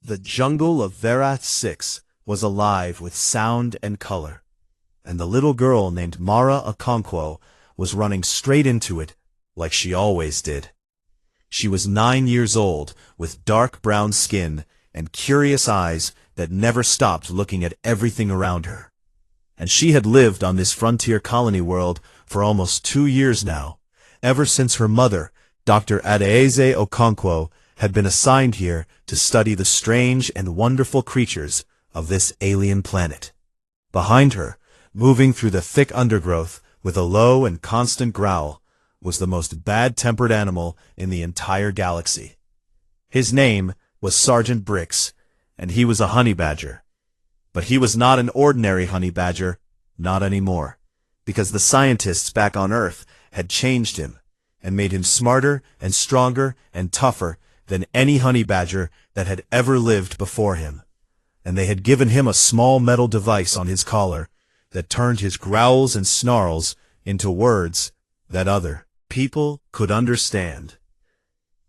The jungle of Verath 6 was alive with sound and color, and the little girl named Mara Okonkwo was running straight into it like she always did. She was 9 years old, with dark brown skin and curious eyes that never stopped looking at everything around her. And she had lived on this frontier colony world for almost 2 years now, ever since her mother, Dr. Adaeze Okonkwo, had been assigned here to study the strange and wonderful creatures of this alien planet. Behind her, moving through the thick undergrowth with a low and constant growl, was the most bad-tempered animal in the entire galaxy. His name was Sergeant Brix, and he was a honey badger. But he was not an ordinary honey badger, not anymore, because the scientists back on Earth had changed him and made him smarter and stronger and tougher than any honey badger that had ever lived before him. And they had given him a small metal device on his collar that turned his growls and snarls into words that other people could understand.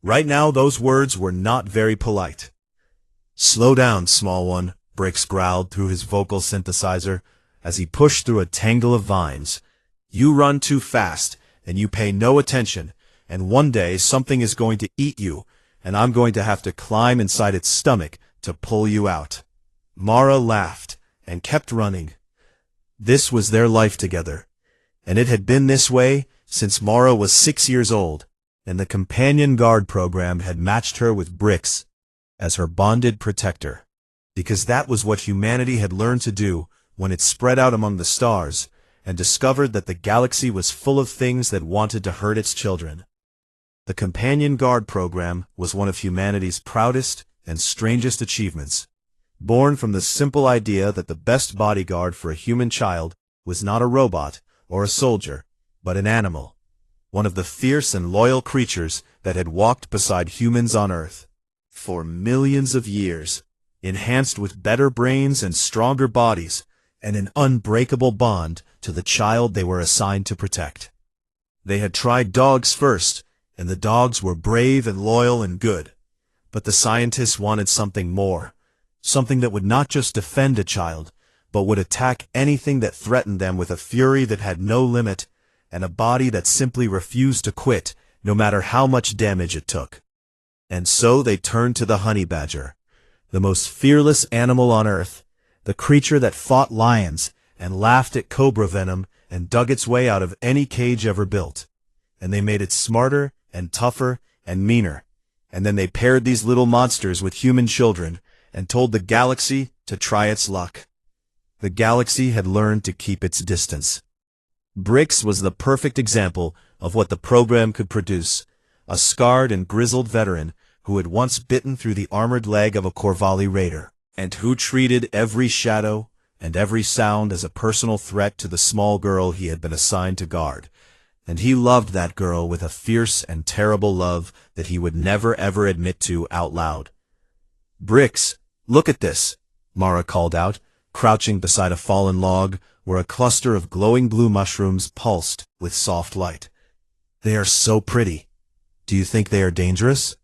Right now, those words were not very polite. "Slow down, small one," Brix growled through his vocal synthesizer as he pushed through a tangle of vines. "You run too fast, and you pay no attention, and one day something is going to eat you, and I'm going to have to climb inside its stomach to pull you out." Mara laughed and kept running. This was their life together, and it had been this way since Mara was 6 years old, and the Companion Guard program had matched her with Brix as her bonded protector, because that was what humanity had learned to do when it spread out among the stars and discovered that the galaxy was full of things that wanted to hurt its children. The Companion Guard program was one of humanity's proudest and strangest achievements, born from the simple idea that the best bodyguard for a human child was not a robot or a soldier, but an animal, one of the fierce and loyal creatures that had walked beside humans on Earth for millions of years, enhanced with better brains and stronger bodies, and an unbreakable bond to the child they were assigned to protect. They had tried dogs first, and the dogs were brave and loyal and good, but the scientists wanted something more, something that would not just defend a child, but would attack anything that threatened them with a fury that had no limit, and a body that simply refused to quit, no matter how much damage it took. And so they turned to the honey badger, the most fearless animal on Earth, the creature that fought lions and laughed at cobra venom and dug its way out of any cage ever built. And they made it smarter and tougher and meaner. And then they paired these little monsters with human children and told the galaxy to try its luck. The galaxy had learned to keep its distance. Brix was the perfect example of what the program could produce, a scarred and grizzled veteran who had once bitten through the armored leg of a Corvalli raider, and who treated every shadow and every sound as a personal threat to the small girl he had been assigned to guard. And he loved that girl with a fierce and terrible love that he would never ever admit to out loud. "Brix, look at this," Mara called out, crouching beside a fallen log where a cluster of glowing blue mushrooms pulsed with soft light. "They are so pretty. Do you think they are dangerous?"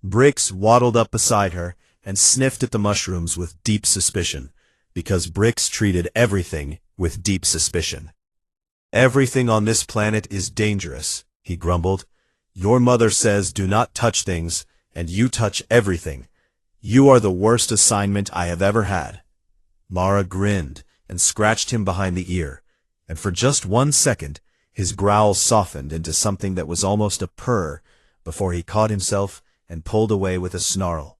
Brix waddled up beside her and sniffed at the mushrooms with deep suspicion, because Brix treated everything with deep suspicion. "Everything on this planet is dangerous," he grumbled. "Your mother says do not touch things, and you touch everything. You are the worst assignment I have ever had." Mara grinned and scratched him behind the ear, and for just 1 second his growl softened into something that was almost a purr before he caught himself and pulled away with a snarl.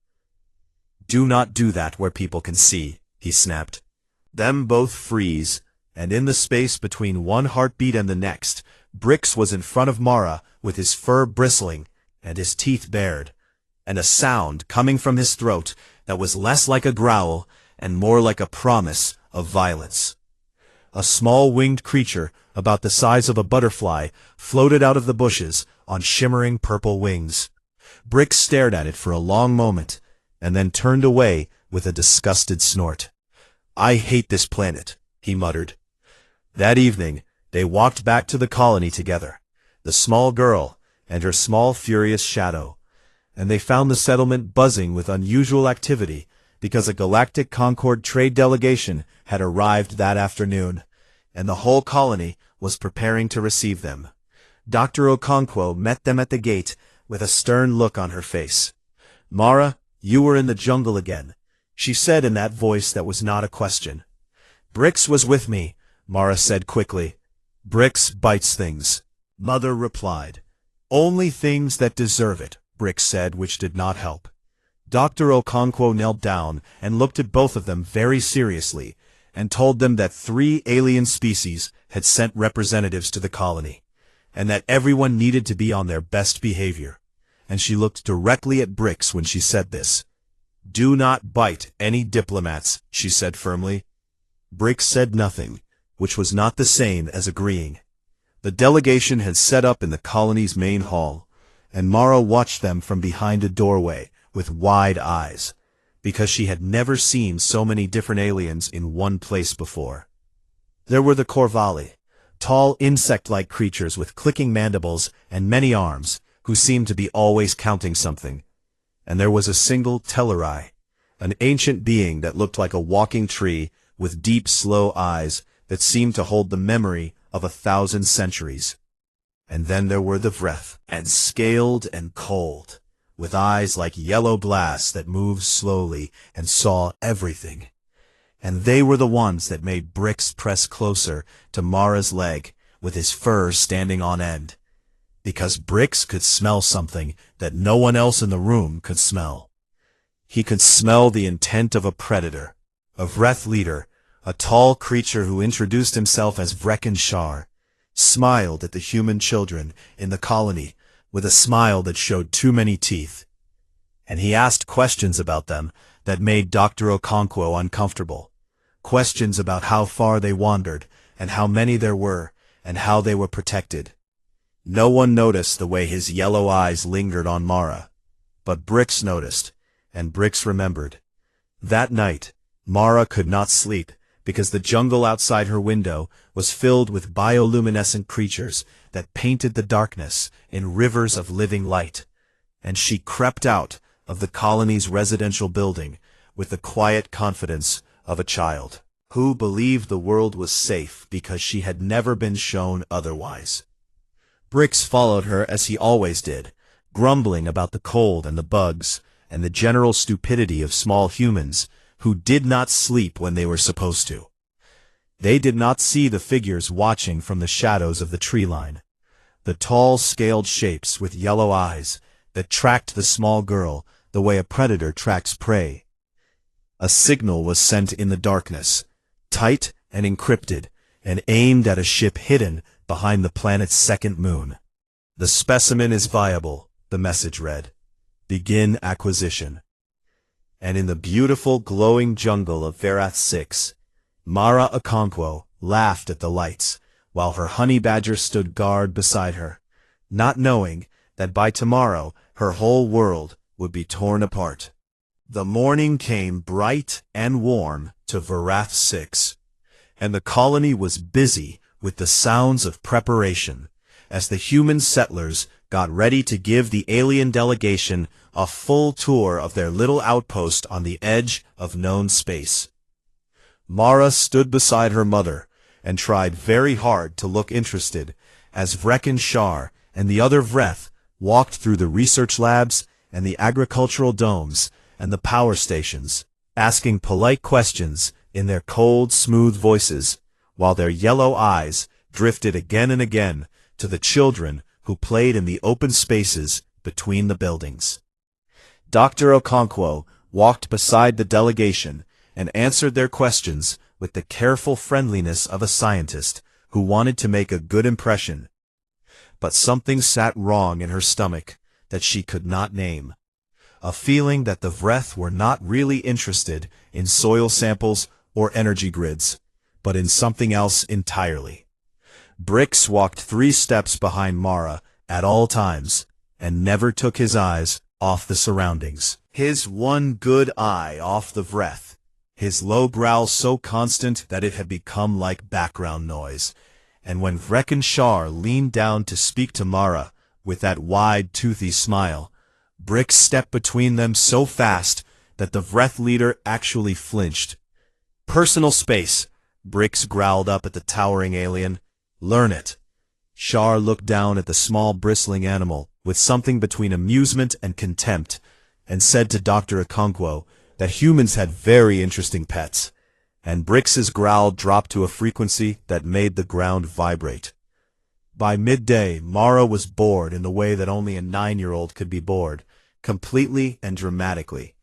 "Do not do that where people can see," he snapped. Them both freeze, and in the space between one heartbeat and the next, Brix was in front of Mara with his fur bristling and his teeth bared, and a sound coming from his throat that was less like a growl and more like a promise of violence. A small winged creature about the size of a butterfly floated out of the bushes on shimmering purple wings. Brix stared at it for a long moment, and then turned away with a disgusted snort. "I hate this planet," he muttered. That evening, they walked back to the colony together, the small girl and her small furious shadow, and they found the settlement buzzing with unusual activity because a Galactic Concord trade delegation had arrived that afternoon, and the whole colony was preparing to receive them. Dr. Okonkwo met them at the gate with a stern look on her face. "Mara, you were in the jungle again," she said in that voice that was not a question. "Brix was with me," Mara said quickly. "Brix bites things," Mother replied. "Only things that deserve it," Brix said, which did not help. Dr. Okonkwo knelt down and looked at both of them very seriously, and told them that 3 alien species had sent representatives to the colony, and that everyone needed to be on their best behavior. And she looked directly at Brix when she said this. "Do not bite any diplomats," she said firmly. Brix said nothing, which was not the same as agreeing. The delegation had set up in the colony's main hall, and Mara watched them from behind a doorway with wide eyes, because she had never seen so many different aliens in one place before. There were the Corvalli, tall insect-like creatures with clicking mandibles and many arms, who seemed to be always counting something. And there was a single Telleri, an ancient being that looked like a walking tree with deep, slow eyes that seemed to hold the memory of 1,000 centuries. And then there were the Vreth, and scaled and cold, with eyes like yellow glass that moved slowly and saw everything. And they were the ones that made Brix press closer to Mara's leg with his fur standing on end, because Brix could smell something that no one else in the room could smell. He could smell the intent of a predator, a Vreth leader, a tall creature who introduced himself as Vrekin Shar, smiled at the human children in the colony with a smile that showed too many teeth. And he asked questions about them that made Dr. Okonkwo uncomfortable. Questions about how far they wandered, and how many there were, and how they were protected. No one noticed the way his yellow eyes lingered on Mara. But Brix noticed, and Brix remembered. That night, Mara could not sleep, because the jungle outside her window was filled with bioluminescent creatures that painted the darkness in rivers of living light, and she crept out of the colony's residential building with the quiet confidence of a child who believed the world was safe because she had never been shown otherwise. Brix followed her as he always did, grumbling about the cold and the bugs and the general stupidity of small humans who did not sleep when they were supposed to. They did not see the figures watching from the shadows of the tree line, the tall scaled shapes with yellow eyes that tracked the small girl the way a predator tracks prey. A signal was sent in the darkness, tight and encrypted, and aimed at a ship hidden behind the planet's second moon. "The specimen is viable," the message read. "Begin acquisition." And in the beautiful glowing jungle of Verath 6, Mara Okonkwo laughed at the lights, while her honey badger stood guard beside her, not knowing that by tomorrow her whole world would be torn apart. The morning came bright and warm to Verath 6, and the colony was busy with the sounds of preparation, as the human settlers got ready to give the alien delegation a full tour of their little outpost on the edge of known space. Mara stood beside her mother and tried very hard to look interested as Vrekin Shar and the other Vreth walked through the research labs and the agricultural domes and the power stations, asking polite questions in their cold, smooth voices, while their yellow eyes drifted again and again to the children who played in the open spaces between the buildings. Dr. Okonkwo walked beside the delegation and answered their questions with the careful friendliness of a scientist who wanted to make a good impression. But something sat wrong in her stomach that she could not name. A feeling that the Vreth were not really interested in soil samples or energy grids, but in something else entirely. Brix walked 3 steps behind Mara at all times, and never took his eyes off the surroundings. His one good eye off the Vreth, his low growl so constant that it had become like background noise, and when Vrekin Shar leaned down to speak to Mara with that wide, toothy smile, Brix stepped between them so fast that the Vreth leader actually flinched. "Personal space," Brix growled up at the towering alien. "Learn it." Shar looked down at the small bristling animal with something between amusement and contempt, and said to Dr. Okonkwo that humans had very interesting pets, and Brix's growl dropped to a frequency that made the ground vibrate. By midday, Mara was bored in the way that only a 9-year-old could be bored, completely and dramatically,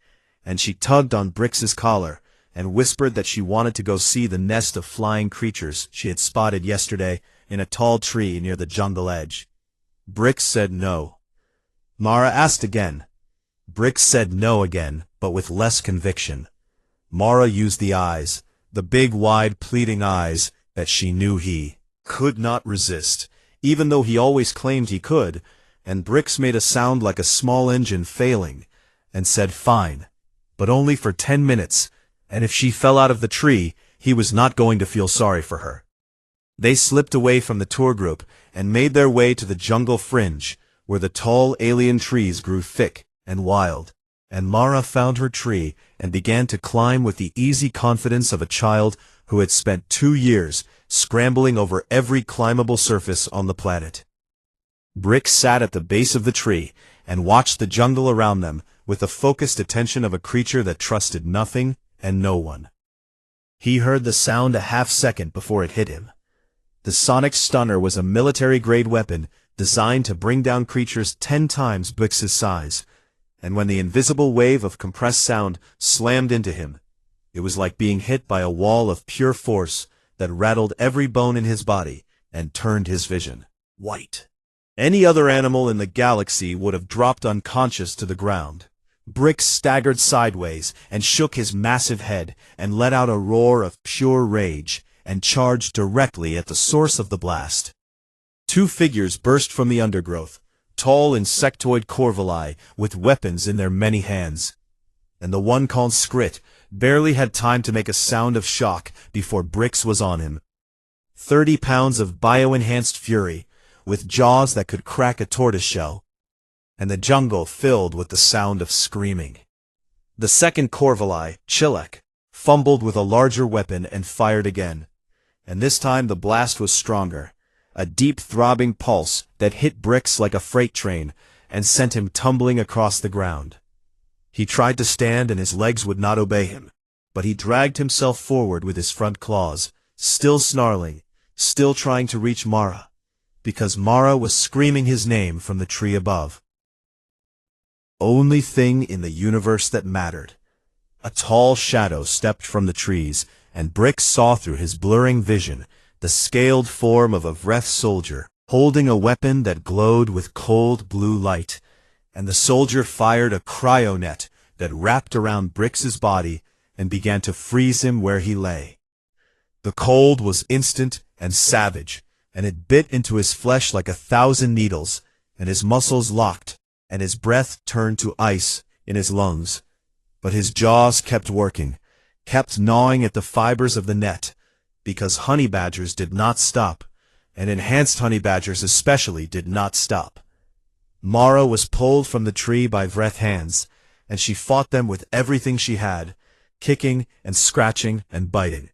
and she tugged on Brix's collar and whispered that she wanted to go see the nest of flying creatures she had spotted yesterday in a tall tree near the jungle edge. Brix said no. Mara asked again. Brix said no again, but with less conviction. Mara used the eyes, the big, wide, pleading eyes that she knew he could not resist, even though he always claimed he could, and Brix made a sound like a small engine failing, and said fine, but only for 10 minutes, and if she fell out of the tree, he was not going to feel sorry for her. They slipped away from the tour group and made their way to the jungle fringe, where the tall alien trees grew thick and wild, and Mara found her tree and began to climb with the easy confidence of a child who had spent 2 years scrambling over every climbable surface on the planet. Brix sat at the base of the tree and watched the jungle around them with the focused attention of a creature that trusted nothing and no one. He heard the sound a half-second before it hit him. The sonic stunner was a military-grade weapon designed to bring down creatures 10 times Brix's size, and when the invisible wave of compressed sound slammed into him, it was like being hit by a wall of pure force that rattled every bone in his body and turned his vision white. Any other animal in the galaxy would have dropped unconscious to the ground. Brix staggered sideways and shook his massive head and let out a roar of pure rage and charged directly at the source of the blast. 2 figures burst from the undergrowth, tall insectoid corvuli with weapons in their many hands, and the one called Skrit barely had time to make a sound of shock before Brix was on him. 30 pounds of bio-enhanced fury, with jaws that could crack a tortoiseshell, and the jungle filled with the sound of screaming. The second corvuli, Chilek, fumbled with a larger weapon and fired again, and this time the blast was stronger, a deep throbbing pulse that hit Brix like a freight train and sent him tumbling across the ground. He tried to stand and his legs would not obey him, but he dragged himself forward with his front claws, still snarling, still trying to reach Mara, because Mara was screaming his name from the tree above. Only thing in the universe that mattered. A tall shadow stepped from the trees, and Brix saw through his blurring vision the scaled form of a Vreth soldier, holding a weapon that glowed with cold blue light, and the soldier fired a cryonet that wrapped around Brix's body and began to freeze him where he lay. The cold was instant and savage, and it bit into his flesh like 1,000 needles, and his muscles locked, and his breath turned to ice in his lungs. But his jaws kept working, kept gnawing at the fibers of the net, because honey badgers did not stop, and enhanced honey badgers especially did not stop. Mara was pulled from the tree by Vreth hands, and she fought them with everything she had, kicking and scratching and biting.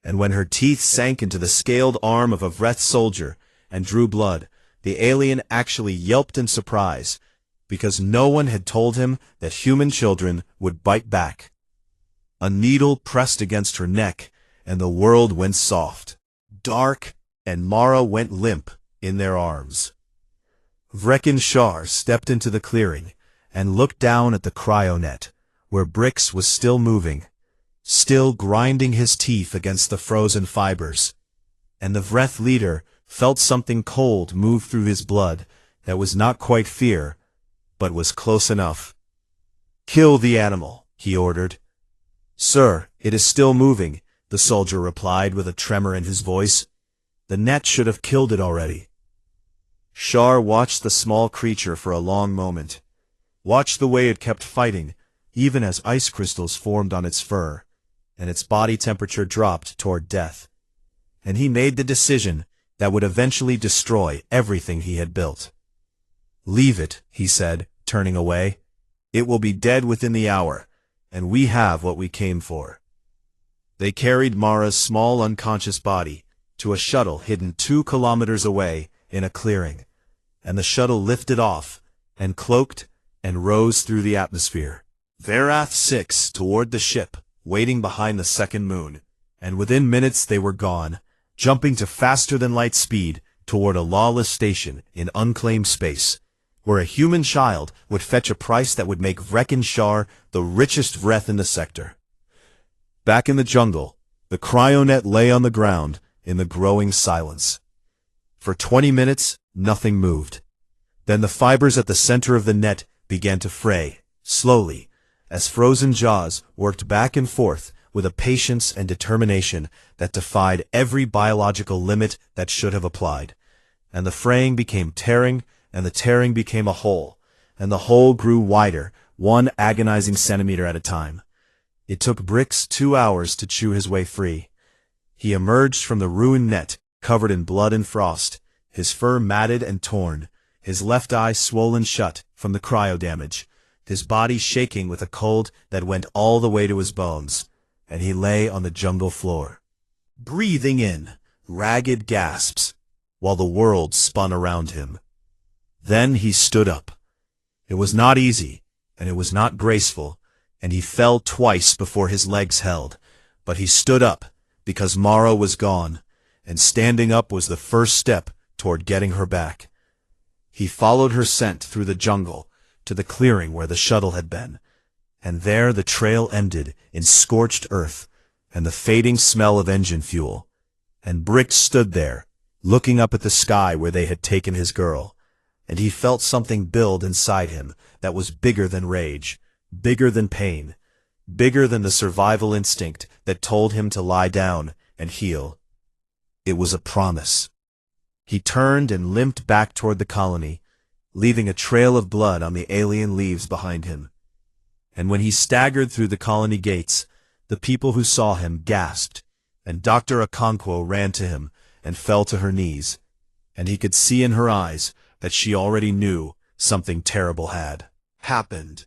And when her teeth sank into the scaled arm of a Vreth soldier and drew blood, the alien actually yelped in surprise, because no one had told him that human children would bite back. A needle pressed against her neck, and the world went soft, dark, and Mara went limp in their arms. Vrekin Shar stepped into the clearing and looked down at the cryonet, where Brix was still moving, still grinding his teeth against the frozen fibers, and the Vreth leader felt something cold move through his blood that was not quite fear, but was close enough. "Kill the animal," he ordered. "Sir, it is still moving," the soldier replied with a tremor in his voice. "The net should have killed it already." Shar watched the small creature for a long moment, watched the way it kept fighting, even as ice crystals formed on its fur, and its body temperature dropped toward death. And he made the decision that would eventually destroy everything he had built. "Leave it," he said, turning away. "It will be dead within the hour, and we have what we came for." They carried Mara's small unconscious body to a shuttle hidden 2 kilometers away in a clearing, and the shuttle lifted off and cloaked and rose through the atmosphere. Verath 6 toward the ship, waiting behind the second moon, and within minutes they were gone, jumping to faster-than-light speed toward a lawless station in unclaimed space, where a human child would fetch a price that would make Vrekin Shar the richest Vreth in the sector. Back in the jungle, the cryonet lay on the ground in the growing silence. For 20 minutes, nothing moved. Then the fibers at the center of the net began to fray, slowly, as frozen jaws worked back and forth with a patience and determination that defied every biological limit that should have applied. And the fraying became tearing, and the tearing became a hole, and the hole grew wider, 1 agonizing centimeter at a time. It took Brix 2 hours to chew his way free. He emerged from the ruined net, covered in blood and frost, his fur matted and torn, his left eye swollen shut from the cryo damage, his body shaking with a cold that went all the way to his bones, and he lay on the jungle floor, breathing in ragged gasps, while the world spun around him. Then he stood up. It was not easy, and it was not graceful, and he fell twice before his legs held, but he stood up, because Mara was gone, and standing up was the first step toward getting her back. He followed her scent through the jungle, to the clearing where the shuttle had been, and there the trail ended in scorched earth and the fading smell of engine fuel, and Brix stood there, looking up at the sky where they had taken his girl, and he felt something build inside him that was bigger than rage, bigger than pain, bigger than the survival instinct that told him to lie down and heal. It was a promise. He turned and limped back toward the colony, leaving a trail of blood on the alien leaves behind him. And when he staggered through the colony gates, the people who saw him gasped, and Dr. Okonkwo ran to him and fell to her knees, and he could see in her eyes that she already knew something terrible had happened.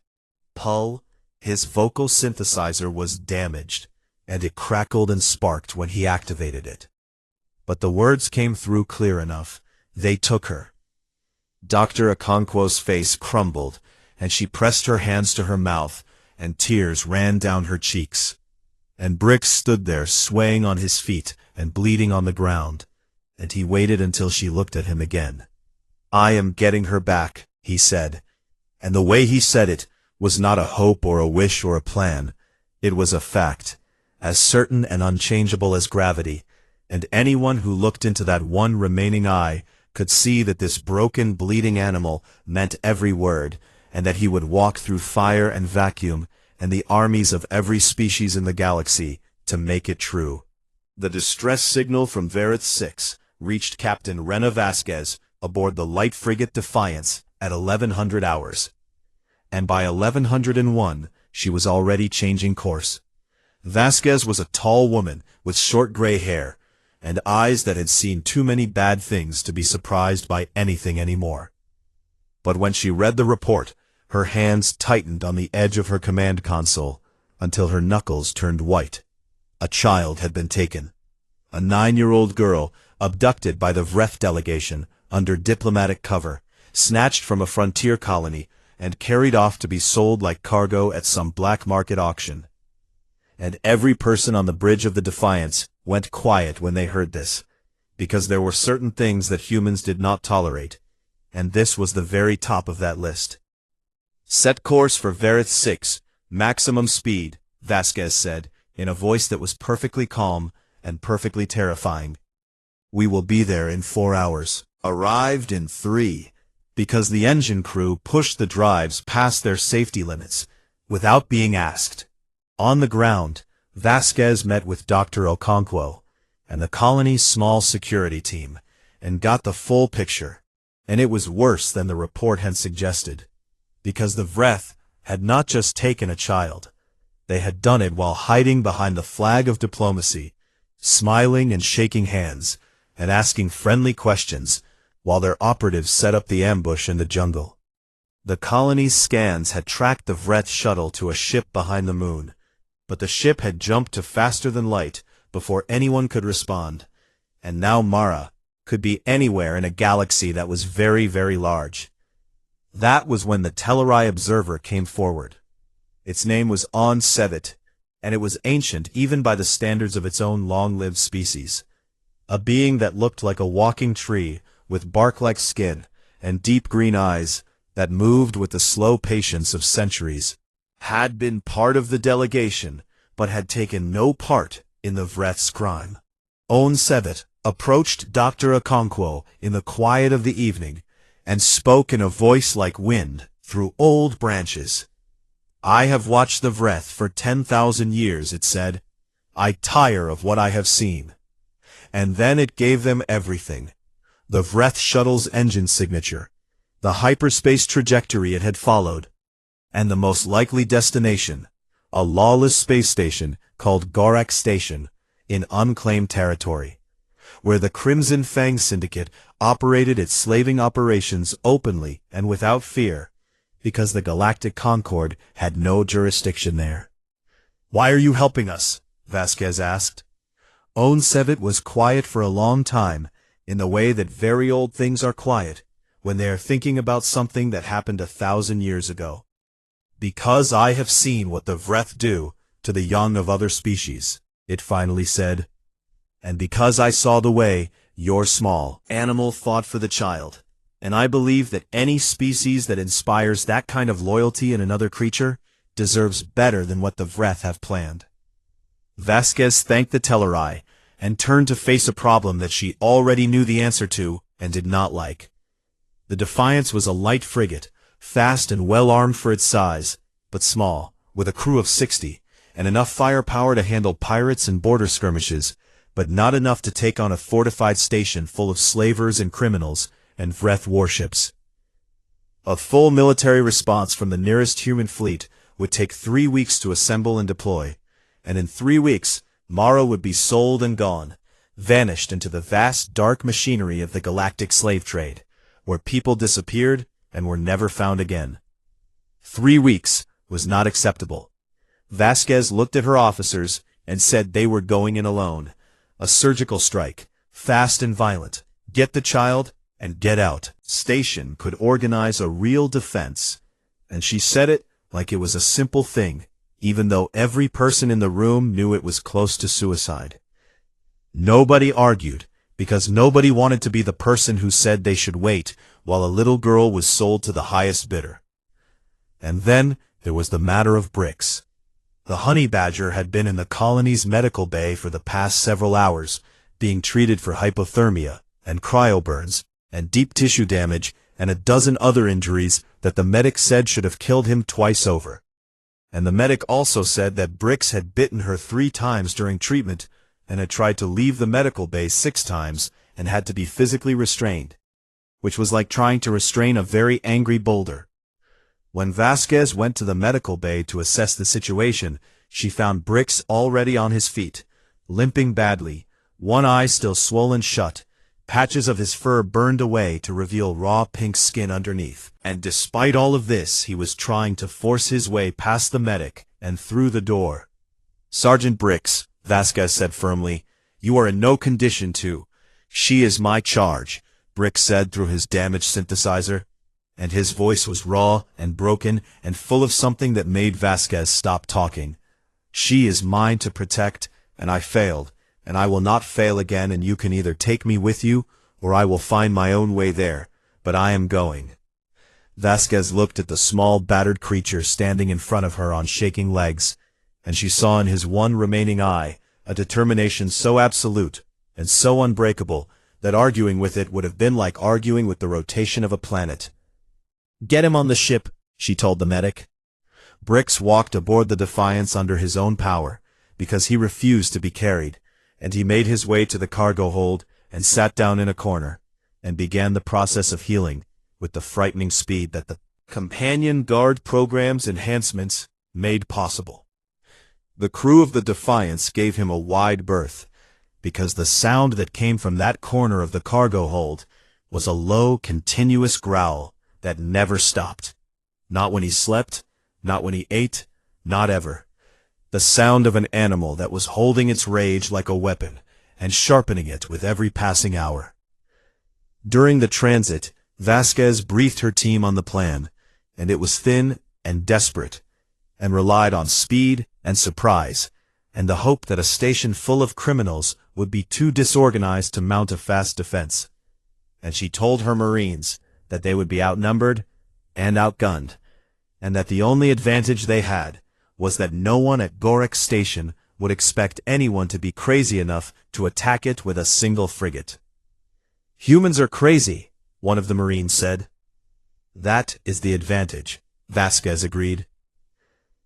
Pull, his vocal synthesizer was damaged, and it crackled and sparked when he activated it. But the words came through clear enough. They took her. Dr. Okonkwo's face crumbled, and she pressed her hands to her mouth, and tears ran down her cheeks. And Brix stood there swaying on his feet and bleeding on the ground, and he waited until she looked at him again. "I am getting her back," he said, and the way he said it was not a hope or a wish or a plan. It was a fact, as certain and unchangeable as gravity, and anyone who looked into that one remaining eye could see that this broken, bleeding animal meant every word, and that he would walk through fire and vacuum and the armies of every species in the galaxy to make it true. The distress signal from Verath 6 reached Captain Rena Vasquez aboard the light frigate Defiance at 1100 hours. And by 1101, she was already changing course. Vasquez was a tall woman with short gray hair, and eyes that had seen too many bad things to be surprised by anything anymore. But when she read the report, her hands tightened on the edge of her command console until her knuckles turned white. A child had been taken. A 9-year-old girl, abducted by the Vreth delegation under diplomatic cover, snatched from a frontier colony, and carried off to be sold like cargo at some black market auction. And every person on the bridge of the Defiance went quiet when they heard this, because there were certain things that humans did not tolerate, and this was the very top of that list. "Set course for Verath 6, maximum speed," Vasquez said, in a voice that was perfectly calm and perfectly terrifying. "We will be there in 4 hours. Arrived in 3, because the engine crew pushed the drives past their safety limits, without being asked. On the ground, Vasquez met with Dr. Okonkwo and the colony's small security team, and got the full picture, and it was worse than the report had suggested, because the Vreth had not just taken a child, they had done it while hiding behind the flag of diplomacy, smiling and shaking hands, and asking friendly questions, while their operatives set up the ambush in the jungle. The colony's scans had tracked the Vreth shuttle to a ship behind the moon, but the ship had jumped to faster than light before anyone could respond, and now Mara could be anywhere in a galaxy that was very, very large. That was when the Telleri observer came forward. Its name was On Sevit, and it was ancient even by the standards of its own long-lived species. A being that looked like a walking tree with bark-like skin and deep green eyes that moved with the slow patience of centuries, had been part of the delegation but had taken no part in the Vreth's crime. On Sevit approached Dr. Okonkwo in the quiet of the evening and spoke in a voice like wind through old branches. "I have watched the Vreth for 10,000 years," it said. "I tire of what I have seen." And then it gave them everything. The Vreth shuttle's engine signature, the hyperspace trajectory it had followed, and the most likely destination, a lawless space station called Gorak Station in unclaimed territory, where the Crimson Fang Syndicate operated its slaving operations openly and without fear, because the Galactic Concord had no jurisdiction there. "Why are you helping us?" Vasquez asked. On Sevit was quiet for a long time, in the way that very old things are quiet when they are thinking about something that happened 1,000 years ago. "Because I have seen what the Vreth do to the young of other species," it finally said. "And because I saw the way your small animal fought for the child, and I believe that any species that inspires that kind of loyalty in another creature deserves better than what the Vreth have planned." Vasquez thanked the Telleri and turned to face a problem that she already knew the answer to and did not like. The Defiance was a light frigate, fast and well-armed for its size, but small, with a crew of 60, and enough firepower to handle pirates and border skirmishes, but not enough to take on a fortified station full of slavers and criminals and Vreth warships. A full military response from the nearest human fleet would take 3 weeks to assemble and deploy, and in 3 weeks, Mara would be sold and gone, vanished into the vast dark machinery of the galactic slave trade, where people disappeared and were never found again. 3 weeks was not acceptable. Vasquez looked at her officers and said they were going in alone. A surgical strike, fast and violent. Get the child and get out. Station could organize a real defense. And she said it like it was a simple thing, even though every person in the room knew it was close to suicide. Nobody argued, because nobody wanted to be the person who said they should wait while a little girl was sold to the highest bidder. And then there was the matter of Brix. The honey badger had been in the colony's medical bay for the past several hours, being treated for hypothermia and cryoburns and deep tissue damage and a dozen other injuries that the medic said should have killed him twice over. And the medic also said that Brix had bitten her 3 times during treatment and had tried to leave the medical bay 6 times and had to be physically restrained, which was like trying to restrain a very angry boulder. When Vasquez went to the medical bay to assess the situation, she found Brix already on his feet, limping badly, one eye still swollen shut, patches of his fur burned away to reveal raw pink skin underneath. And despite all of this, he was trying to force his way past the medic and through the door. "Sergeant Brix," Vasquez said firmly, "you are in no condition to—" "She is my charge," Brix said through his damaged synthesizer, and his voice was raw and broken and full of something that made Vasquez stop talking. "She is mine to protect, and I failed, and I will not fail again, and you can either take me with you, or I will find my own way there, but I am going." Vasquez looked at the small, battered creature standing in front of her on shaking legs, and she saw in his one remaining eye a determination so absolute and so unbreakable that arguing with it would have been like arguing with the rotation of a planet. "Get him on the ship," she told the medic. Brix walked aboard the Defiance under his own power, because he refused to be carried, and he made his way to the cargo hold and sat down in a corner, and began the process of healing with the frightening speed that the Companion Guard Program's enhancements made possible. The crew of the Defiance gave him a wide berth, because the sound that came from that corner of the cargo hold was a low, continuous growl that never stopped. Not when he slept, not when he ate, not ever. The sound of an animal that was holding its rage like a weapon and sharpening it with every passing hour. During the transit, Vasquez briefed her team on the plan, and it was thin and desperate, and relied on speed and surprise, and the hope that a station full of criminals would be too disorganized to mount a fast defense. And she told her Marines that they would be outnumbered and outgunned, and that the only advantage they had was that no one at Gorek Station would expect anyone to be crazy enough to attack it with a single frigate. "Humans are crazy," one of the Marines said. "That is the advantage," Vasquez agreed.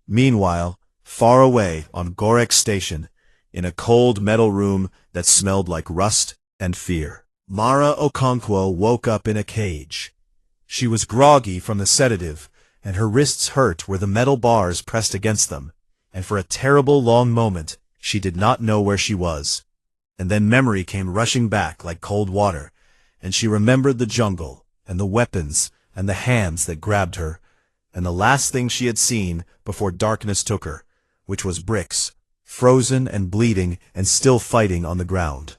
Meanwhile, far away on Gorek Station, in a cold metal room that smelled like rust and fear, Mara Okonkwo woke up in a cage. She was groggy from the sedative, and her wrists hurt where the metal bars pressed against them, and for a terrible long moment she did not know where she was. And then memory came rushing back like cold water, and she remembered the jungle, and the weapons, and the hands that grabbed her, and the last thing she had seen before darkness took her, which was bricks, frozen and bleeding and still fighting on the ground.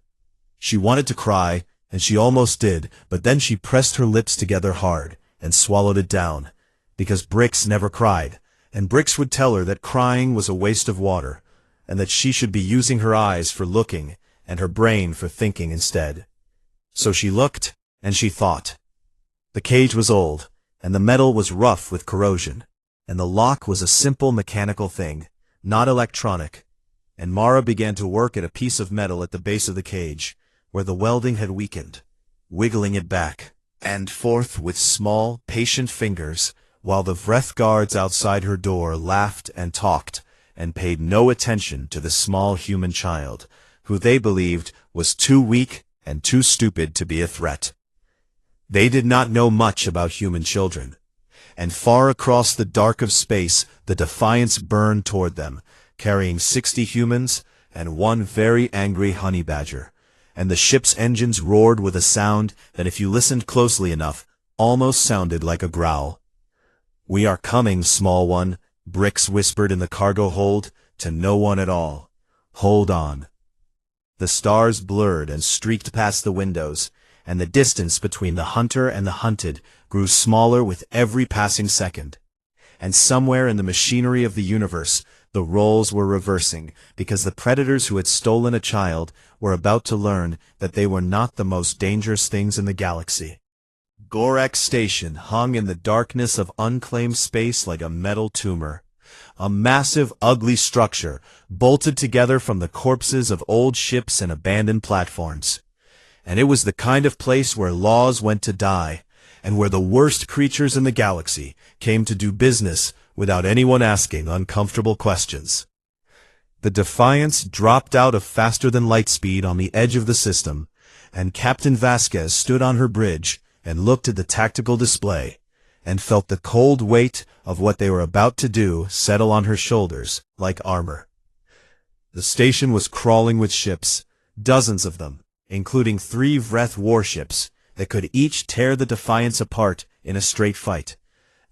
She wanted to cry, and she almost did, but then she pressed her lips together hard and swallowed it down, because Bricks never cried, and Bricks would tell her that crying was a waste of water, and that she should be using her eyes for looking and her brain for thinking instead. So she looked, and she thought. The cage was old, and the metal was rough with corrosion, and the lock was a simple mechanical thing, not electronic, and Mara began to work at a piece of metal at the base of the cage, where the welding had weakened, wiggling it back and forth with small, patient fingers, while the Vreth guards outside her door laughed and talked and paid no attention to the small human child, who they believed was too weak and too stupid to be a threat. They did not know much about human children, and far across the dark of space the Defiance burned toward them, carrying 60 humans and one very angry honey badger, and the ship's engines roared with a sound that, if you listened closely enough, almost sounded like a growl. "We are coming, small one," Bricks whispered in the cargo hold to no one at all. "Hold on." The stars blurred and streaked past the windows, and the distance between the hunter and the hunted grew smaller with every passing second. And somewhere in the machinery of the universe, the roles were reversing, because the predators who had stolen a child were about to learn that they were not the most dangerous things in the galaxy. Gorek Station hung in the darkness of unclaimed space like a metal tumor, a massive, ugly structure bolted together from the corpses of old ships and abandoned platforms. And it was the kind of place where laws went to die, and where the worst creatures in the galaxy came to do business without anyone asking uncomfortable questions. The Defiance dropped out of faster-than-light speed on the edge of the system, and Captain Vasquez stood on her bridge and looked at the tactical display, and felt the cold weight of what they were about to do settle on her shoulders like armor. The station was crawling with ships, dozens of them, including 3 Vreth warships that could each tear the Defiance apart in a straight fight,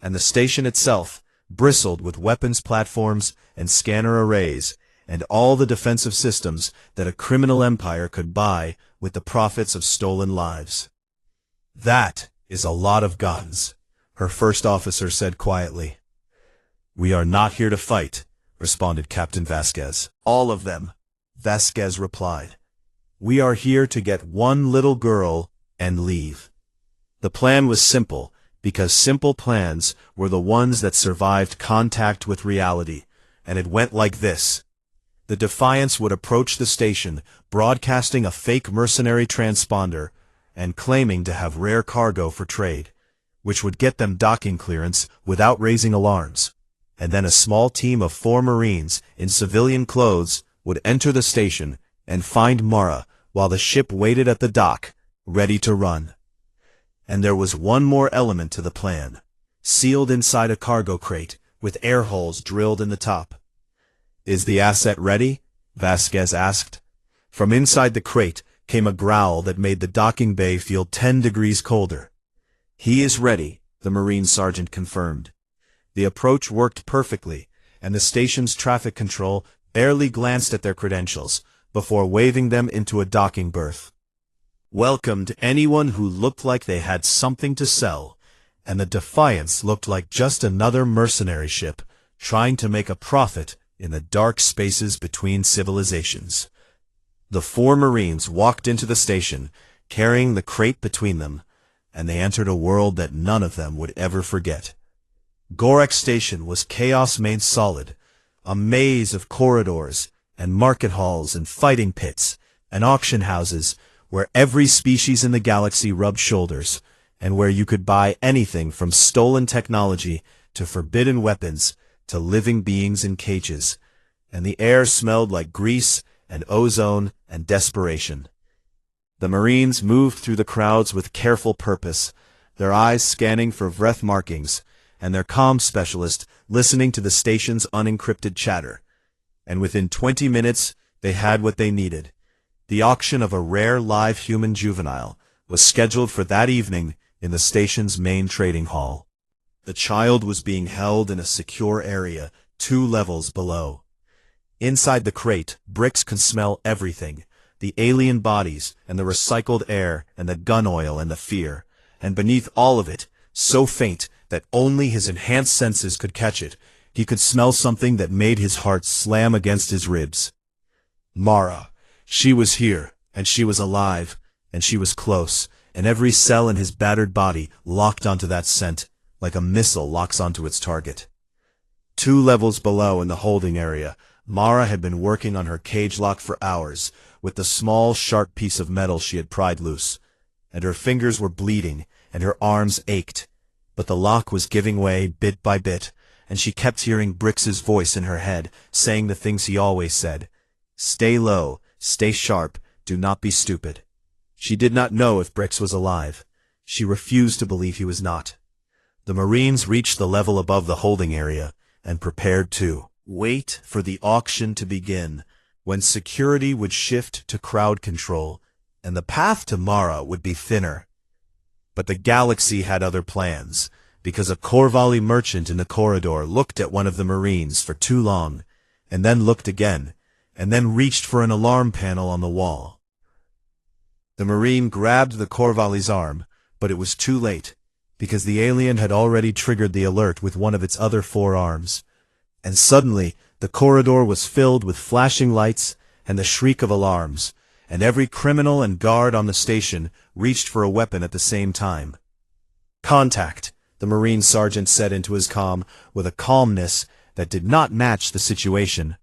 and the station itself bristled with weapons platforms and scanner arrays and all the defensive systems that a criminal empire could buy with the profits of stolen lives. "That is a lot of guns," her first officer said quietly. "We are not here to fight," responded Captain Vasquez. "All of them," Vasquez replied. "We are here to get one little girl and leave." The plan was simple, because simple plans were the ones that survived contact with reality, and it went like this. The Defiance would approach the station, broadcasting a fake mercenary transponder and claiming to have rare cargo for trade, which would get them docking clearance without raising alarms. And then a small team of 4 Marines in civilian clothes would enter the station and find Mara while the ship waited at the dock, ready to run. And there was one more element to the plan, sealed inside a cargo crate with air holes drilled in the top. "Is the asset ready?" Vasquez asked. From inside the crate came a growl that made the docking bay feel 10 degrees colder. "He is ready," the Marine sergeant confirmed. The approach worked perfectly, and the station's traffic control barely glanced at their credentials before waving them into a docking berth. Welcomed anyone who looked like they had something to sell, and the Defiance looked like just another mercenary ship trying to make a profit in the dark spaces between civilizations. The 4 Marines walked into the station, carrying the crate between them, and they entered a world that none of them would ever forget. Gorek Station was chaos made solid, a maze of corridors and market halls and fighting pits and auction houses where every species in the galaxy rubbed shoulders, and where you could buy anything from stolen technology to forbidden weapons to living beings in cages, and the air smelled like grease and ozone and desperation. The Marines moved through the crowds with careful purpose, their eyes scanning for Vreth markings, and their comm specialist listening to the station's unencrypted chatter. And within 20 minutes, they had what they needed. The auction of a rare live human juvenile was scheduled for that evening in the station's main trading hall. The child was being held in a secure area 2 levels below. Inside the crate, Bricks could smell everything, the alien bodies and the recycled air and the gun oil and the fear, and beneath all of it, so faint that only his enhanced senses could catch it, he could smell something that made his heart slam against his ribs. Mara. She was here, and she was alive, and she was close, and every cell in his battered body locked onto that scent, like a missile locks onto its target. 2 levels below in the holding area, Mara had been working on her cage lock for hours, with the small, sharp piece of metal she had pried loose, and her fingers were bleeding, and her arms ached. But the lock was giving way bit by bit, and she kept hearing Brix's voice in her head, saying the things he always said. Stay low, stay sharp, do not be stupid. She did not know if Brix was alive. She refused to believe he was not. The Marines reached the level above the holding area, and prepared to wait for the auction to begin, when security would shift to crowd control, and the path to Mara would be thinner. But the galaxy had other plans, because a Corvali merchant in the corridor looked at one of the Marines for too long, and then looked again, and then reached for an alarm panel on the wall. The Marine grabbed the Corvali's arm, but it was too late, because the alien had already triggered the alert with one of its other 4 arms. And suddenly, the corridor was filled with flashing lights and the shriek of alarms, and every criminal and guard on the station reached for a weapon at the same time. Contact, the Marine sergeant said into his comm with a calmness that did not match the situation.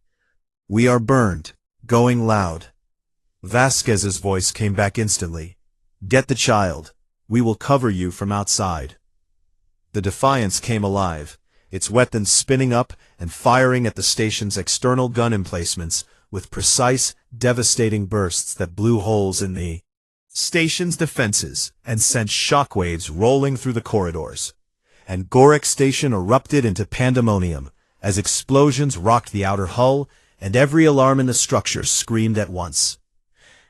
We are burned, going loud. Vasquez's voice came back instantly. Get the child. We will cover you from outside. The Defiance came alive, its weapons spinning up and firing at the station's external gun emplacements with precise, devastating bursts that blew holes in the station's defenses and sent shockwaves rolling through the corridors. And Gorek Station erupted into pandemonium as explosions rocked the outer hull and every alarm in the structure screamed at once.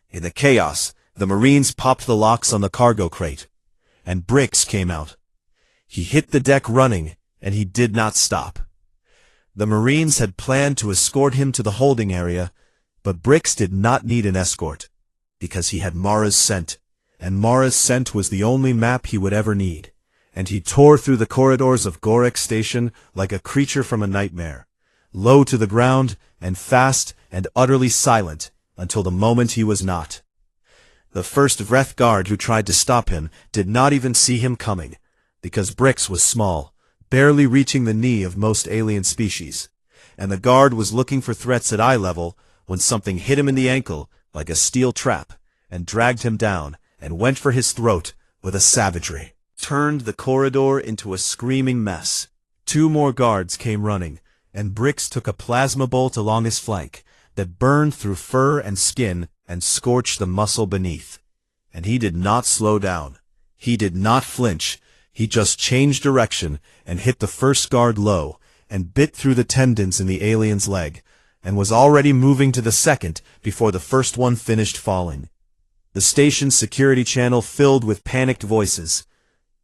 In the chaos, the Marines popped the locks on the cargo crate, and Brix came out. He hit the deck running, and he did not stop. The Marines had planned to escort him to the holding area, but Brix did not need an escort, because he had Mara's scent, and Mara's scent was the only map he would ever need, and he tore through the corridors of Gorek Station like a creature from a nightmare, low to the ground and fast and utterly silent until the moment he was not. The first Vreth guard who tried to stop him did not even see him coming, because Brix was small, barely reaching the knee of most alien species, and the guard was looking for threats at eye level when something hit him in the ankle like a steel trap and dragged him down and went for his throat with a savagery. Turned the corridor into a screaming mess. 2 more guards came running, and Brix took a plasma bolt along his flank that burned through fur and skin and scorched the muscle beneath. And he did not slow down. He did not flinch. He just changed direction and hit the first guard low and bit through the tendons in the alien's leg, and was already moving to the second before the first one finished falling. The station's security channel filled with panicked voices.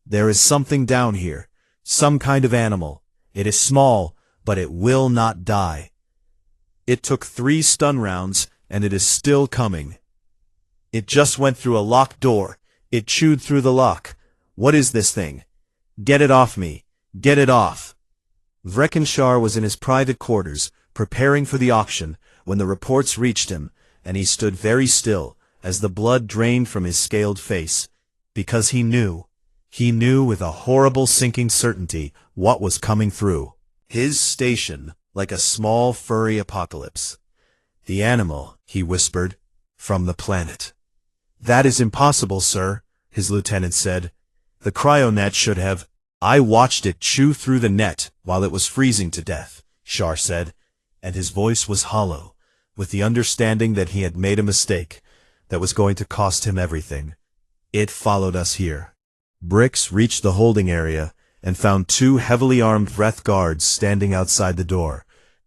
There is something down here, some kind of animal, It is small, but it will not die. It took 3 stun rounds, and it is still coming. It just went through a locked door. It chewed through the lock. What is this thing? Get it off me. Get it off. Vrekenshar was in his private quarters, preparing for the auction, when the reports reached him, and he stood very still, as the blood drained from his scaled face, because he knew with a horrible sinking certainty what was coming through his station, like a small furry apocalypse. The animal, he whispered, from the planet. That is impossible, sir, his lieutenant said. The cryonet should have. I watched it chew through the net while it was freezing to death, Shar said, and his voice was hollow, with the understanding that he had made a mistake that was going to cost him everything. It followed us here. Brix reached the holding area and found 2 heavily armed Vreth guards standing outside the door,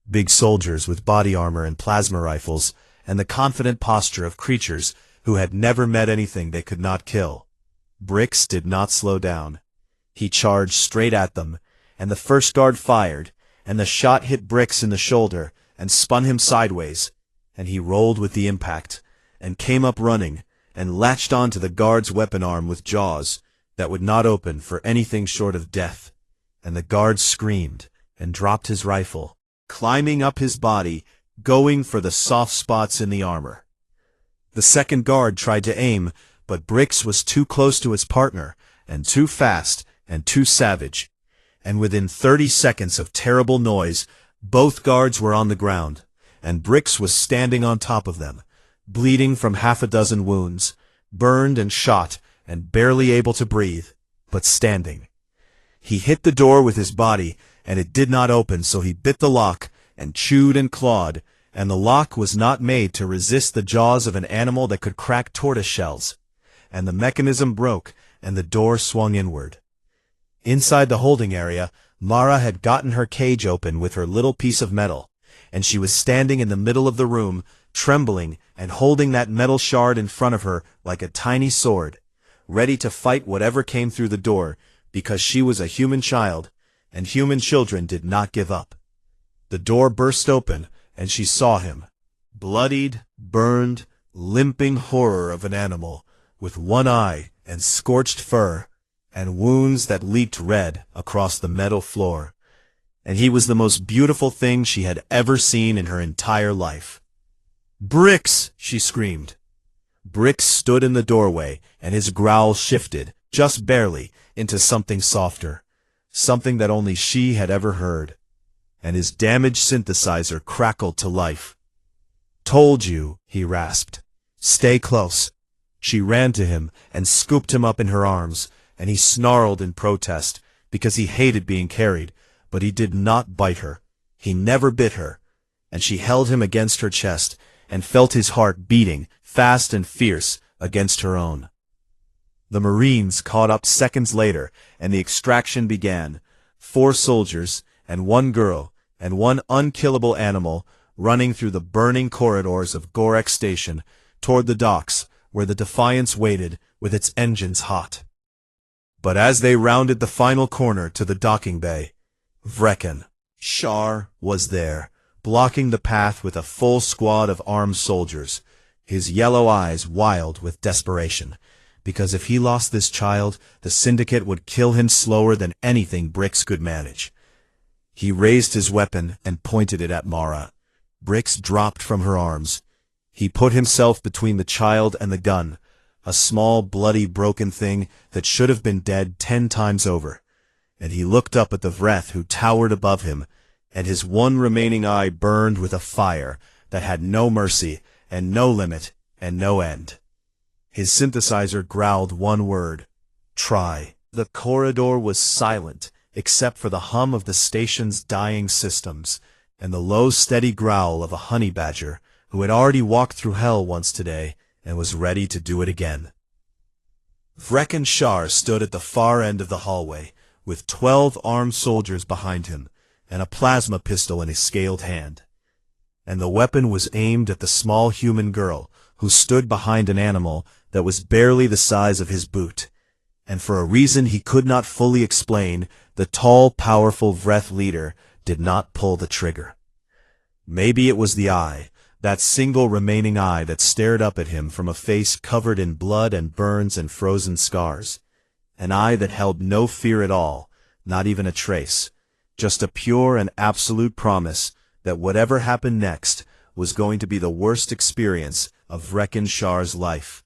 big soldiers with body armor and plasma rifles, and the confident posture of creatures who had never met anything they could not kill. Brix did not slow down. He charged straight at them, and the first guard fired, and the shot hit Brix in the shoulder and spun him sideways, and he rolled with the impact, and came up running, and latched onto the guard's weapon arm with jaws that would not open for anything short of death, and the guard screamed and dropped his rifle, climbing up his body, going for the soft spots in the armor. The second guard tried to aim, but Brix was too close to his partner, and too fast, and too savage, and within 30 seconds of terrible noise, both guards were on the ground, and Brix was standing on top of them, bleeding from 6 wounds, burned and shot, and barely able to breathe, but standing. He hit the door with his body, and it did not open, so he bit the lock, and chewed and clawed, and the lock was not made to resist the jaws of an animal that could crack tortoise shells, and the mechanism broke, and the door swung inward. Inside the holding area, Mara had gotten her cage open with her little piece of metal, and she was standing in the middle of the room, trembling and holding that metal shard in front of her like a tiny sword, ready to fight whatever came through the door, because she was a human child, and human children did not give up. The door burst open, and she saw him, bloodied, burned, limping horror of an animal, with one eye and scorched fur, and wounds that leaked red across the metal floor, and he was the most beautiful thing she had ever seen in her entire life. "Brix!" she screamed. Brix stood in the doorway, and his growl shifted, just barely, into something softer, something that only she had ever heard, and his damaged synthesizer crackled to life. "Told you," he rasped. "Stay close." She ran to him and scooped him up in her arms, and he snarled in protest, because he hated being carried, but he did not bite her. He never bit her, and she held him against her chest, and felt his heart beating, fast and fierce, against her own. The Marines caught up seconds later, and the extraction began. 4 soldiers, and 1 girl, and 1 unkillable animal, running through the burning corridors of Gorek Station, toward the docks, where the Defiance waited, with its engines hot. But as they rounded the final corner to the docking bay, Vrekenshar was there, blocking the path with a full squad of armed soldiers, his yellow eyes wild with desperation, because if he lost this child, the Syndicate would kill him slower than anything Brix could manage. He raised his weapon and pointed it at Mara. Brix dropped from her arms. He put himself between the child and the gun, a small, bloody, broken thing that should have been dead 10 times over, and he looked up at the Vreth who towered above him, and his one remaining eye burned with a fire that had no mercy, and no limit, and no end. His synthesizer growled one word: try. The corridor was silent, except for the hum of the station's dying systems, and the low, steady growl of a honey badger who had already walked through hell once today, and was ready to do it again. Vrekenshar stood at the far end of the hallway, with 12 armed soldiers behind him, and a plasma pistol in his scaled hand. And the weapon was aimed at the small human girl, who stood behind an animal that was barely the size of his boot, And for a reason he could not fully explain, the tall, powerful Vreth leader did not pull the trigger. Maybe it was the eye, that single remaining eye that stared up at him from a face covered in blood and burns and frozen scars. An eye that held no fear at all, not even a trace, just a pure and absolute promise that whatever happened next was going to be the worst experience of Reckon Shar's life.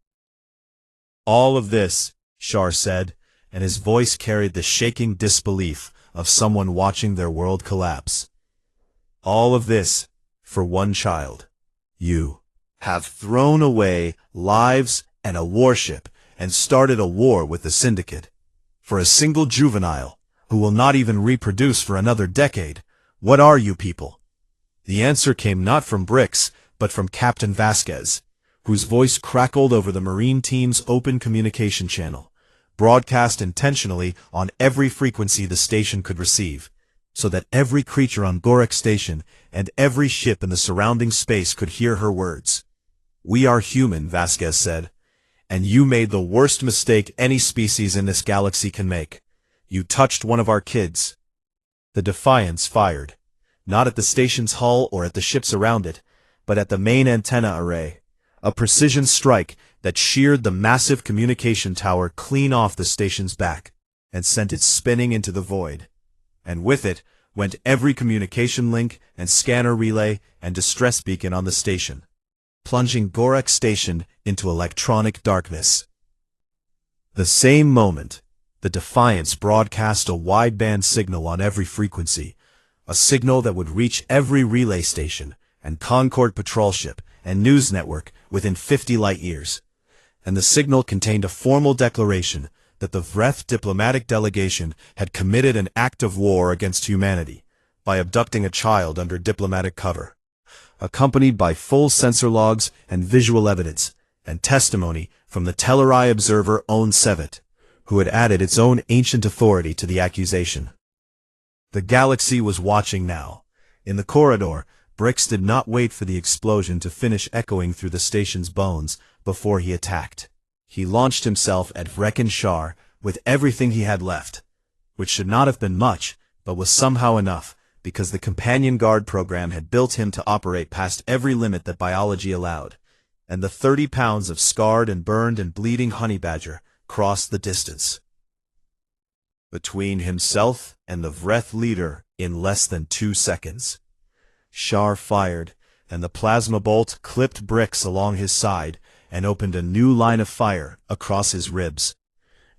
All of this, Shar said, and his voice carried the shaking disbelief of someone watching their world collapse. All of this for one child. You have thrown away lives and a warship and started a war with the Syndicate. For a single juvenile, who will not even reproduce for another decade, what are you people? The answer came not from Bricks, but from Captain Vasquez, whose voice crackled over the Marine team's open communication channel, broadcast intentionally on every frequency the station could receive, so that every creature on Gorek Station and every ship in the surrounding space could hear her words. "We are human," Vasquez said, "and you made the worst mistake any species in this galaxy can make. You touched one of our kids." The Defiance fired, not at the station's hull or at the ships around it, but at the main antenna array, a precision strike that sheared the massive communication tower clean off the station's back and sent it spinning into the void. And with it went every communication link and scanner relay and distress beacon on the station, plunging Gorek Station into electronic darkness. The same moment, the Defiance broadcast a wideband signal on every frequency, a signal that would reach every relay station and Concord patrol ship and news network within 50 light-years. And the signal contained a formal declaration that the Vreth diplomatic delegation had committed an act of war against humanity by abducting a child under diplomatic cover, accompanied by full sensor logs and visual evidence and testimony from the Tellerai observer On Sevet, who had added its own ancient authority to the accusation. The galaxy was watching now. In the corridor, Bricks did not wait for the explosion to finish echoing through the station's bones before he attacked. He launched himself at Reckon Shar with everything he had left, which should not have been much, but was somehow enough, because the Companion Guard program had built him to operate past every limit that biology allowed, and the 30 pounds of scarred and burned and bleeding honey badger crossed the distance between himself and the Vreth leader in less than 2 seconds. Shar fired, and the plasma bolt clipped Bricks along his side and opened a new line of fire across his ribs.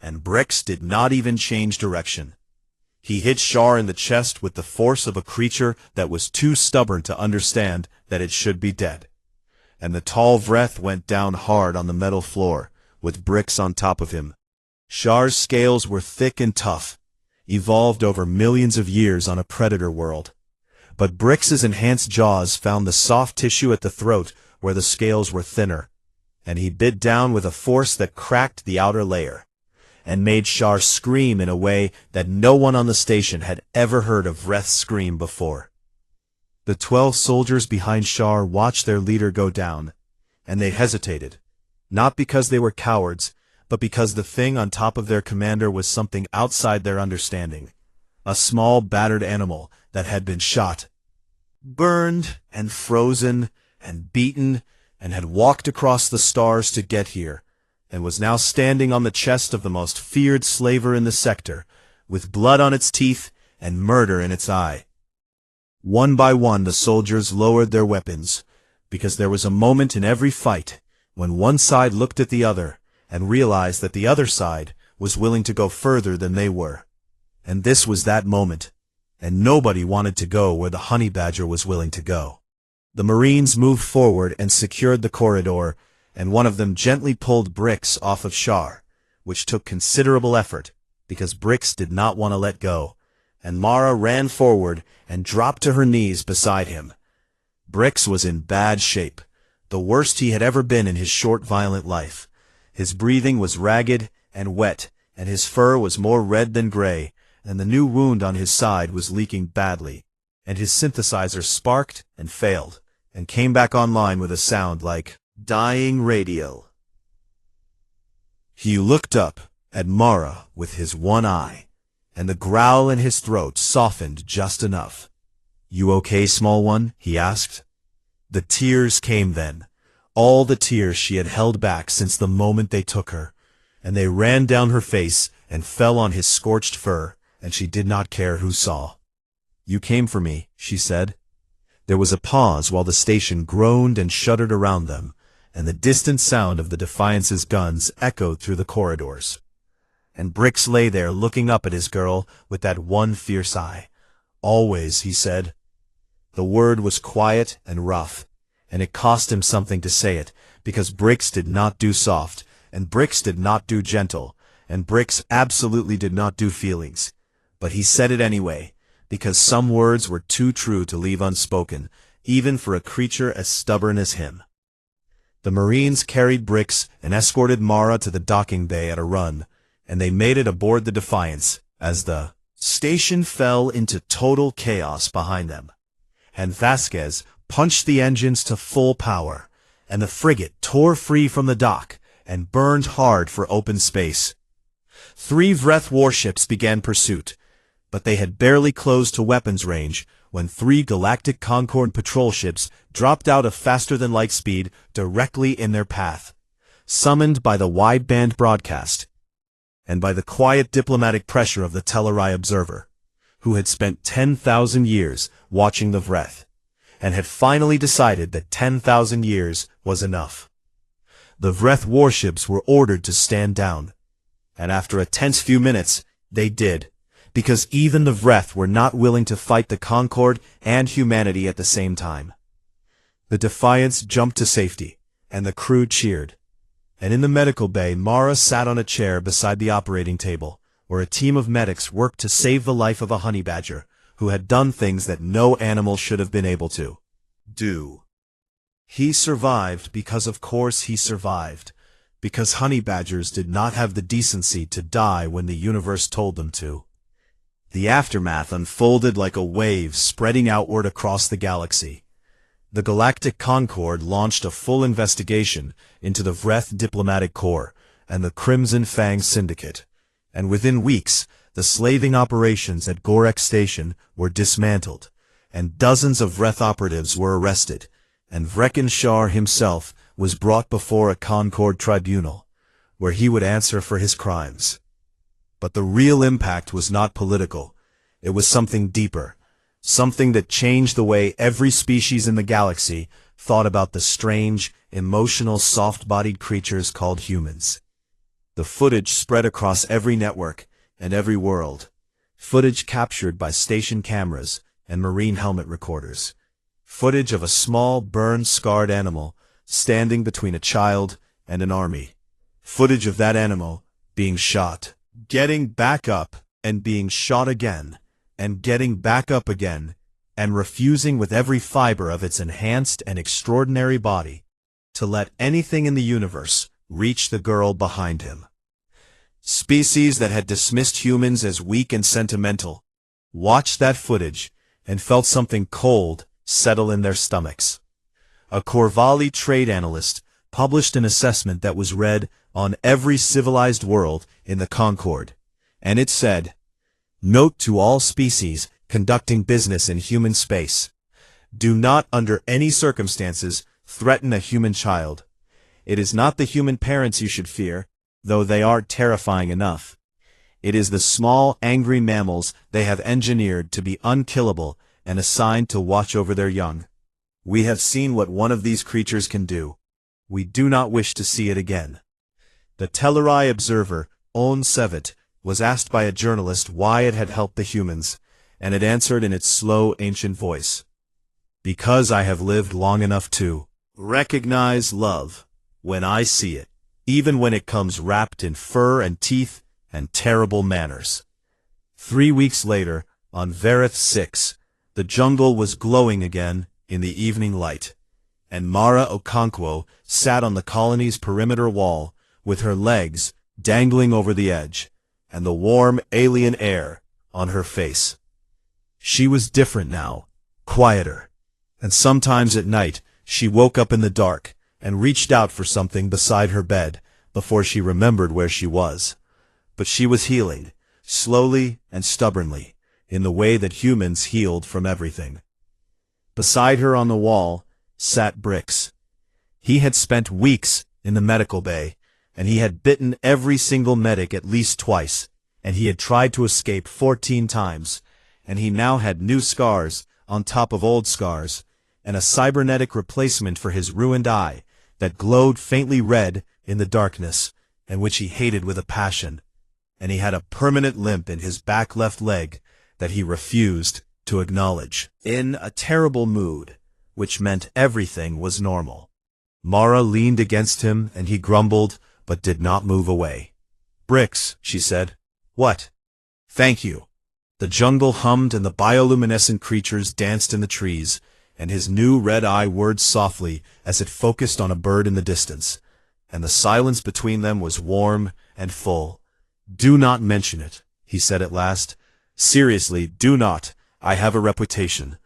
And Bricks did not even change direction. He hit Shar in the chest with the force of a creature that was too stubborn to understand that it should be dead. And the tall Vreth went down hard on the metal floor, with Bricks on top of him. Shar's scales were thick and tough, evolved over millions of years on a predator world. But Bricks's enhanced jaws found the soft tissue at the throat where the scales were thinner, and he bit down with a force that cracked the outer layer, and made Shar scream in a way that no one on the station had ever heard of Vreth scream before. The 12 soldiers behind Shar watched their leader go down, and they hesitated, not because they were cowards, but because the thing on top of their commander was something outside their understanding, a small battered animal that had been shot, burned and frozen and beaten, and had walked across the stars to get here, and was now standing on the chest of the most feared slaver in the sector, with blood on its teeth and murder in its eye. One by one the soldiers lowered their weapons, because there was a moment in every fight when one side looked at the other and realized that the other side was willing to go further than they were. And this was that moment, and nobody wanted to go where the honey badger was willing to go. The Marines moved forward and secured the corridor, and one of them gently pulled Bricks off of Shar, which took considerable effort, because Bricks did not want to let go, and Mara ran forward and dropped to her knees beside him. Bricks was in bad shape, the worst he had ever been in his short, violent life. His breathing was ragged and wet, and his fur was more red than gray, and the new wound on his side was leaking badly, and his synthesizer sparked and failed, and came back online with a sound like dying radio. He looked up, at Mara with his one eye, and the growl in his throat softened just enough. "You okay, small one?" he asked. The tears came then, all the tears she had held back since the moment they took her, and they ran down her face and fell on his scorched fur, and she did not care who saw. "You came for me," she said. There was a pause while the station groaned and shuddered around them, and the distant sound of the Defiance's guns echoed through the corridors. And Brix lay there looking up at his girl with that one fierce eye. "Always," he said. The word was quiet and rough, and it cost him something to say it, because Brix did not do soft, and Brix did not do gentle, and Brix absolutely did not do feelings. But he said it anyway, because some words were too true to leave unspoken, even for a creature as stubborn as him. The Marines carried Brix and escorted Mara to the docking bay at a run, and they made it aboard the Defiance, as the station fell into total chaos behind them. And Vasquez punched the engines to full power, and the frigate tore free from the dock and burned hard for open space. 3 Vreth warships began pursuit, but they had barely closed to weapons range when 3 Galactic Concord patrol ships dropped out of faster-than-light speed directly in their path, summoned by the wideband broadcast, and by the quiet diplomatic pressure of the Telleri observer, who had spent 10,000 years watching the Vreth, and had finally decided that 10,000 years was enough. The Vreth warships were ordered to stand down, and after a tense few minutes, they did, because even the Vreth were not willing to fight the Concord and humanity at the same time. The Defiance jumped to safety, and the crew cheered. And in the medical bay, Mara sat on a chair beside the operating table, where a team of medics worked to save the life of a honey badger, who had done things that no animal should have been able to do. He survived because of course he survived, because honey badgers did not have the decency to die when the universe told them to. The aftermath unfolded like a wave spreading outward across the galaxy. The Galactic Concord launched a full investigation into the Vreth Diplomatic Corps and the Crimson Fang Syndicate, and within weeks, the slaving operations at Gorek Station were dismantled, and dozens of Vreth operatives were arrested, and Vrecken Shar himself was brought before a Concord tribunal, where he would answer for his crimes. But the real impact was not political. It was something deeper, something that changed the way every species in the galaxy thought about the strange, emotional, soft-bodied creatures called humans. The footage spread across every network and every world, footage captured by station cameras and marine helmet recorders, footage of a small, burn-scarred animal standing between a child and an army, footage of that animal being shot, getting back up and being shot again, and getting back up again, and refusing with every fiber of its enhanced and extraordinary body to let anything in the universe reach the girl behind him. Species that had dismissed humans as weak and sentimental watched that footage and felt something cold settle in their stomachs. A Corvalli trade analyst published an assessment that was read on every civilized world in the Concord, and it said, "Note to all species conducting business in human space. Do not under any circumstances threaten a human child. It is not the human parents you should fear, though they are terrifying enough. It is the small, angry mammals they have engineered to be unkillable and assigned to watch over their young. We have seen what one of these creatures can do. We do not wish to see it again." The Telleri observer, On Sevet, was asked by a journalist why it had helped the humans, and it answered in its slow, ancient voice, "Because I have lived long enough to recognize love when I see it, even when it comes wrapped in fur and teeth and terrible manners." 3 weeks later, on Verith 6, the jungle was glowing again in the evening light, and Mara Okonkwo sat on the colony's perimeter wall with her legs dangling over the edge, and the warm alien air on her face. She was different now, quieter, and sometimes at night she woke up in the dark and reached out for something beside her bed before she remembered where she was. But she was healing, slowly and stubbornly, in the way that humans healed from everything. Beside her on the wall sat Bricks. He had spent weeks in the medical bay, and he had bitten every single medic at least twice, and he had tried to escape 14 times, and he now had new scars on top of old scars, and a cybernetic replacement for his ruined eye that glowed faintly red in the darkness, and which he hated with a passion, and he had a permanent limp in his back left leg that he refused to acknowledge. In a terrible mood, which meant everything was normal. Mara leaned against him, and he grumbled, but did not move away. "Bricks," she said. "What?" "Thank you." The jungle hummed and the bioluminescent creatures danced in the trees, and his new red eye whirred softly as it focused on a bird in the distance, and the silence between them was warm and full. "Do not mention it," he said at last. "Seriously, do not. I have a reputation."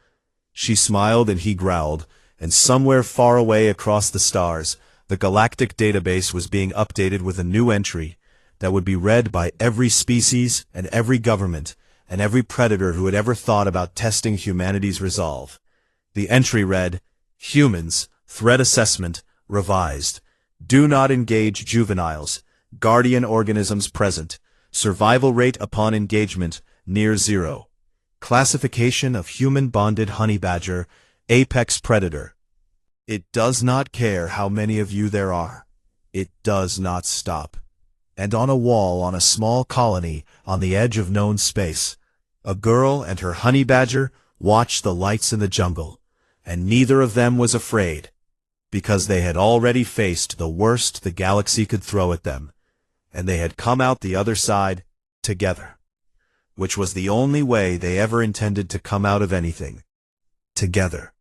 She smiled and he growled, and somewhere far away across the stars, the galactic database was being updated with a new entry that would be read by every species and every government and every predator who had ever thought about testing humanity's resolve. The entry read, "Humans, threat assessment, revised. Do not engage juveniles, guardian organisms present. Survival rate upon engagement, near zero. Classification of human-bonded honey badger, apex predator. It does not care how many of you there are. It does not stop." And on a wall on a small colony on the edge of known space, a girl and her honey badger watched the lights in the jungle, and neither of them was afraid, because they had already faced the worst the galaxy could throw at them, and they had come out the other side together, which was the only way they ever intended to come out of anything. Together.